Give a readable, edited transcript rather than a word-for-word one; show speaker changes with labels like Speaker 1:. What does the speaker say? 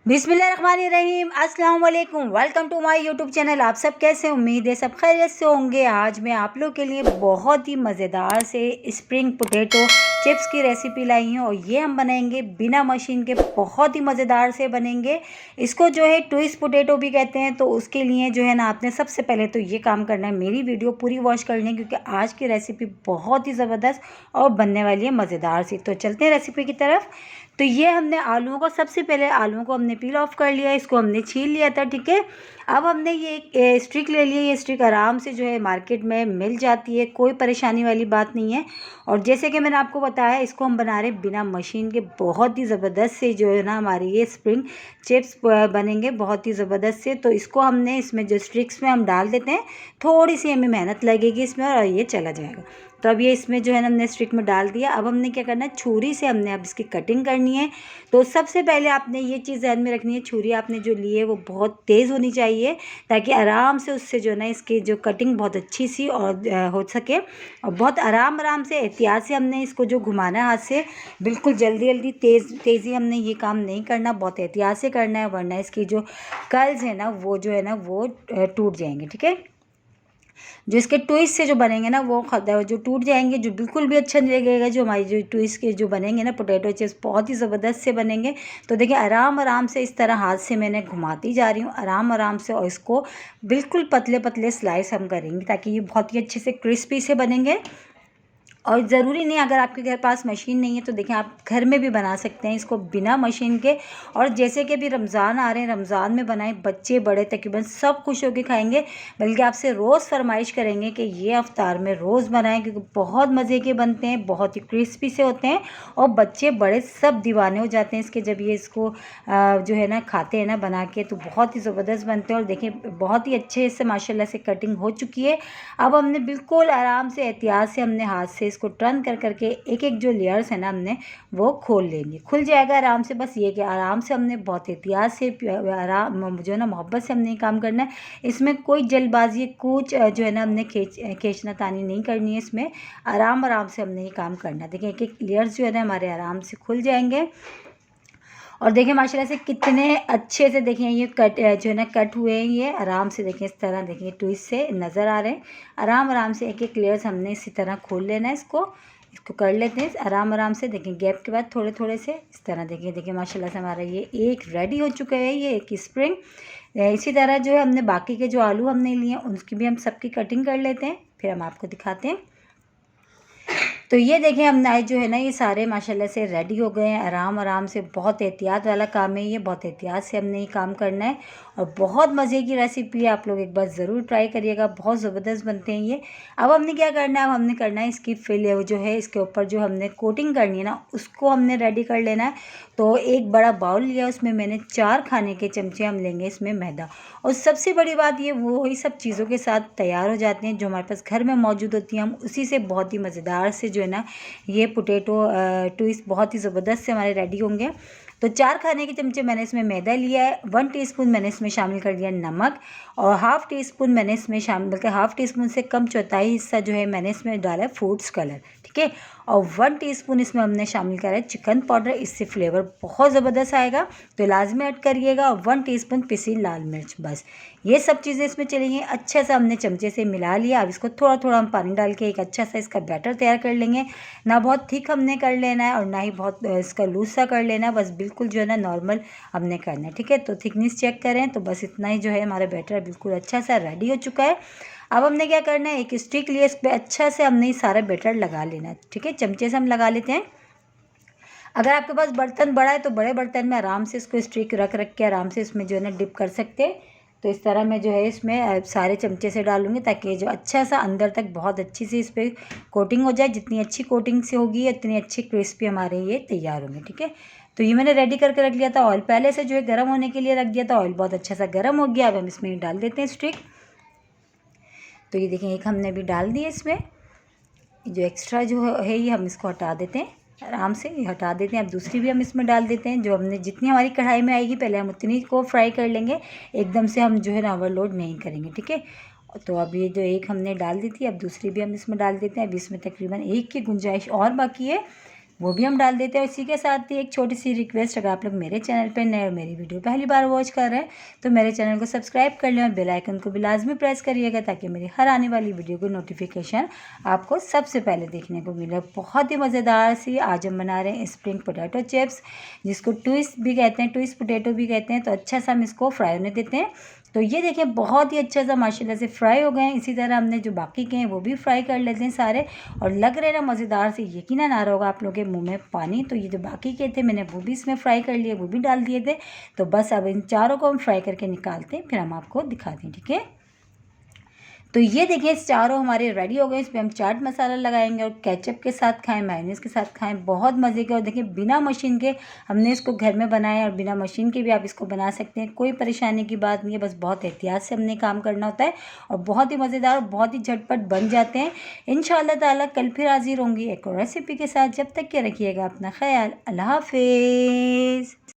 Speaker 1: बिस्मिल्लाहिर्रहमानिर्रहीम, अस्सलाम वालेकुम। Welcome to my YouTube channel. आप सब कैसे, उम्मीद है सब खैरियत से होंगे। आज मैं आप लोग के लिए बहुत ही मज़ेदार से स्प्रिंग पोटैटो चिप्स की रेसिपी लाई हूँ और ये हम बनाएंगे बिना मशीन के, बहुत ही मज़ेदार से बनेंगे। इसको जो है ट्विस्ट पोटैटो भी कहते हैं। तो उसके लिए जो है ना, आपने सबसे पहले तो ये काम करना है, मेरी वीडियो पूरी वॉच करनी है क्योंकि आज की रेसिपी बहुत ही ज़बरदस्त और बनने वाली है मज़ेदार सी। तो चलते हैं रेसिपी की तरफ। तो ये हमने आलूओं को, सबसे पहले आलूओं को हमने पील ऑफ कर लिया, इसको हमने छील लिया था, ठीक है। अब हमने ये एक स्टिक ले लिया। ये स्टिक आराम से जो है मार्केट में मिल जाती है, कोई परेशानी वाली बात नहीं है। और जैसे कि मैंने आपको बताया, इसको हम बना रहे हैं बिना मशीन के। बहुत ही ज़बरदस्त से जो है ना हमारी ये स्प्रिंग चिप्स बनेंगे, बहुत ही ज़बरदस्त से। तो इसको हमने इसमें जो स्टिक्स में हम डाल देते हैं, थोड़ी सी हमें मेहनत लगेगी इसमें और ये चला जाएगा। तो अब ये इसमें जो है ना हमने स्टिक में डाल दिया। अब हमने क्या करना है, छुरी से हमने अब इसकी कटिंग करनी है। तो सबसे पहले आपने ये चीज़ ध्यान में रखनी है, छुरी आपने जो ली है वो बहुत तेज़ होनी चाहिए ताकि आराम से उससे जो है ना इसकी जो कटिंग बहुत अच्छी सी और हो सके। और बहुत आराम आराम से, एहतियात से हमने इसको जो घुमाना है हाथ से, बिल्कुल जल्दी जल्दी तेज़ी हमने ये काम नहीं करना, बहुत एहतियात से करना है, वरना इसकी जो कर्ल्स है ना वो जो है ना वो टूट जाएंगे, ठीक है। जो इसके ट्विस्ट से जो बनेंगे ना वो जो टूट जाएंगे, जो बिल्कुल भी अच्छा नहीं लगेगा। जो हमारी जो ट्विस्ट के जो बनेंगे ना पोटैटो चिप्स, बहुत ही ज़बरदस्त से बनेंगे। तो देखिए आराम आराम से इस तरह हाथ से मैंने घुमाती जा रही हूँ, आराम आराम से। और इसको बिल्कुल पतले पतले स्लाइस हम करेंगे ताकि ये बहुत ही अच्छे से क्रिस्पी से बनेंगे। और ज़रूरी नहीं, अगर आपके घर पास मशीन नहीं है तो देखें आप घर में भी बना सकते हैं इसको बिना मशीन के। और जैसे कि अभी रमज़ान आ रहे हैं, रमज़ान में बनाएं, बच्चे बड़े तकरीबन सब खुश होकर खाएंगे। बल्कि आपसे रोज़ फरमाइश करेंगे कि ये अफ्तार में रोज़ बनाएं क्योंकि बहुत मज़े के बनते हैं, बहुत ही क्रिस्पी से होते हैं और बच्चे बड़े सब दीवाने हो जाते हैं इसके, जब ये इसको जो है ना खाते हैं ना बना के, तो बहुत ही ज़बरदस्त बनते हैं। और देखिए बहुत ही अच्छे से माशाल्लाह से कटिंग हो चुकी है। अब हमने बिल्कुल आराम से, एहतियात से हमने हाथ से इसको टर्न कर करके एक एक जो लेयर्स है ना हमने वो खोल लेंगे। खुल जाएगा आराम से। बस ये कि आराम से हमने बहुत एहतियात से, आराम जो है ना मोहब्बत से हमने ये काम करना है। इसमें कोई जल्दबाजी, कुछ जो है ना हमने खींचना तानी नहीं करनी है। इसमें आराम आराम से हमने ये काम करना है। देखिए एक एक लेयर्स जो है ना हमारे आराम से खुल जाएंगे। और देखिए माशाल्लाह से कितने अच्छे से, देखिए ये कट जो है ना कट हुए हैं, ये आराम से देखिए इस तरह, देखिए ट्विस्ट से नज़र आ रहे हैं। आराम आराम से एक एक लेयर्स हमने इसी तरह खोल लेना है। इसको कर लेते हैं आराम आराम से। देखिए गैप के बाद थोड़े थोड़े से इस तरह, देखिए माशाल्लाह से हमारा ये एक रेडी हो चुका है, ये एक स्प्रिंग। इसी तरह जो है हमने बाकी के जो आलू हमने लिए हैं उनकी भी हम सबकी कटिंग कर लेते हैं, फिर हम आपको दिखाते हैं। तो ये देखें हमने जो है ना ये सारे माशाल्लाह से रेडी हो गए हैं आराम आराम से। बहुत एहतियात वाला काम है ये, बहुत एहतियात से हमने ये काम करना है और बहुत मज़े की रेसिपी है। आप लोग एक बार ज़रूर ट्राई करिएगा, बहुत ज़बरदस्त बनते हैं ये। अब हमने क्या करना है, अब हमने करना है इसकी फिल जो है, इसके ऊपर जो हमने कोटिंग करनी है ना उसको हमने रेडी कर लेना है। तो एक बड़ा बाउल लिया, उसमें मैंने 4 खाने के चमचे हम लेंगे इसमें मैदा। और सबसे बड़ी बात ये, वो ही सब चीज़ों के साथ तैयार हो जाते हैं जो हमारे पास घर में मौजूद होती हैं, हम उसी से बहुत ही मज़ेदार से जो है ना ये पोटैटो ट्विस्ट बहुत ही ज़बरदस्त से हमारे रेडी होंगे। तो 4 खाने के चमचे मैंने इसमें मैदा लिया है। 1 टीस्पून मैंने इसमें शामिल कर दिया नमक और हाफ़ टी स्पून मैंने इसमें शामिल, बल्कि हाफ़ टी स्पून से कम, चौथाई हिस्सा जो है मैंने इसमें डाला है फूड्स कलर, ठीक है। और 1 टीस्पून इसमें हमने शामिल करा है चिकन पाउडर, इससे फ्लेवर बहुत ज़बरदस्त आएगा, तो लाजमी ऐड करिएगा। और 1 टीस्पून पिसी लाल मिर्च, बस ये सब चीज़ें इसमें चलेंगी। अच्छा सा हमने चमचे से मिला लिया। अब इसको थोड़ा थोड़ा हम पानी डाल के एक अच्छा सा इसका बैटर तैयार कर लेंगे। ना बहुत थिक हमने कर लेना है और ना ही बहुत इसका लूज सा कर लेना है, बस बिल्कुल जो है ना नॉर्मल हमने करना है, ठीक है। तो थिकनेस चेक करें, तो बस इतना ही जो है हमारा बैटर बिल्कुल अच्छा सा रेडी हो चुका है। अब हमने क्या करना है, एक स्टिक लिए, इस पर अच्छा से हमने ये सारा बैटर लगा लेना है, ठीक है। चमचे से हम लगा लेते हैं। अगर आपके पास बर्तन बड़ा है तो बड़े बर्तन में आराम से इसको स्टिक रख रख के आराम से इसमें जो है ना डिप कर सकते हैं। तो इस तरह मैं जो है इसमें सारे चमचे से डालूंगी ताकि जो अच्छा सा अंदर तक बहुत अच्छी सी इस पर कोटिंग हो जाए। जितनी अच्छी कोटिंग से होगी उतनी अच्छी क्रिस्पी हमारे ये तैयार होंगे, ठीक है। तो ये मैंने रेडी करके रख लिया था। ऑयल पहले से जो है गर्म होने के लिए रख दिया था, ऑयल बहुत अच्छा सा गर्म हो गया। अब हम इसमें डाल देते हैं स्टिक। तो ये देखें एक हमने भी डाल दिया इसमें। जो एक्स्ट्रा जो है ये हम इसको हटा देते हैं, आराम से हटा देते हैं। अब दूसरी भी हम इसमें डाल देते हैं। जो हमने जितनी हमारी कढ़ाई में आएगी पहले हम उतनी को फ्राई कर लेंगे, एकदम से हम जो है ना ओवरलोड नहीं करेंगे, ठीक है। तो अब ये जो एक हमने डाल दी थी, अब दूसरी भी हम इसमें डाल देते हैं। अब इसमें तकरीबन एक की गुंजाइश और बाकी है। वो भी हम डाल देते हैं। इसी के साथ ही एक छोटी सी रिक्वेस्ट, अगर आप लोग मेरे चैनल पर नए और मेरी वीडियो पहली बार वॉच कर रहे हैं तो मेरे चैनल को सब्सक्राइब कर लें और बेल आइकन को भी लाजमी प्रेस करिएगा ताकि मेरी हर आने वाली वीडियो को नोटिफिकेशन आपको सबसे पहले देखने को मिले। बहुत ही मज़ेदार सी आज हम बना रहे हैं स्प्रिंग पोटैटो चिप्स, जिसको ट्विस्ट भी कहते हैं, ट्विस्ट पोटैटो भी कहते हैं। तो अच्छा सा हम इसको फ्राई होने देते हैं। तो ये देखिए बहुत ही अच्छा सा माशाल्लाह से फ्राई हो गए हैं। इसी तरह हमने जो बाकी के हैं वो भी फ्राई कर लेते हैं सारे, और लग रहे ना मज़ेदार से, यकीनन आ रहा होगा आप लोगों के मुंह में पानी। तो ये जो बाकी के थे मैंने वो भी इसमें फ्राई कर लिए, वो भी डाल दिए थे। तो बस अब इन चारों को हम फ्राई करके निकालते हैं, फिर हम आपको दिखाते हैं, ठीक है। तो ये देखिए चारों हमारे रेडी हो गए। इस पर हम चाट मसाला लगाएंगे और केचप के साथ खाएं, मेयोनीज के साथ खाएं, बहुत मज़े के। और देखिए बिना मशीन के हमने इसको घर में बनाया, और बिना मशीन के भी आप इसको बना सकते हैं, कोई परेशानी की बात नहीं है। बस बहुत एहतियात से हमने काम करना होता है और बहुत ही मज़ेदार और बहुत ही झटपट बन जाते हैं। इंशाअल्लाह ताला कल फिर हाजिर होंगी एक और रेसिपी के साथ। जब तक के रखिएगा अपना ख्याल। अल्लाह हाफिज़।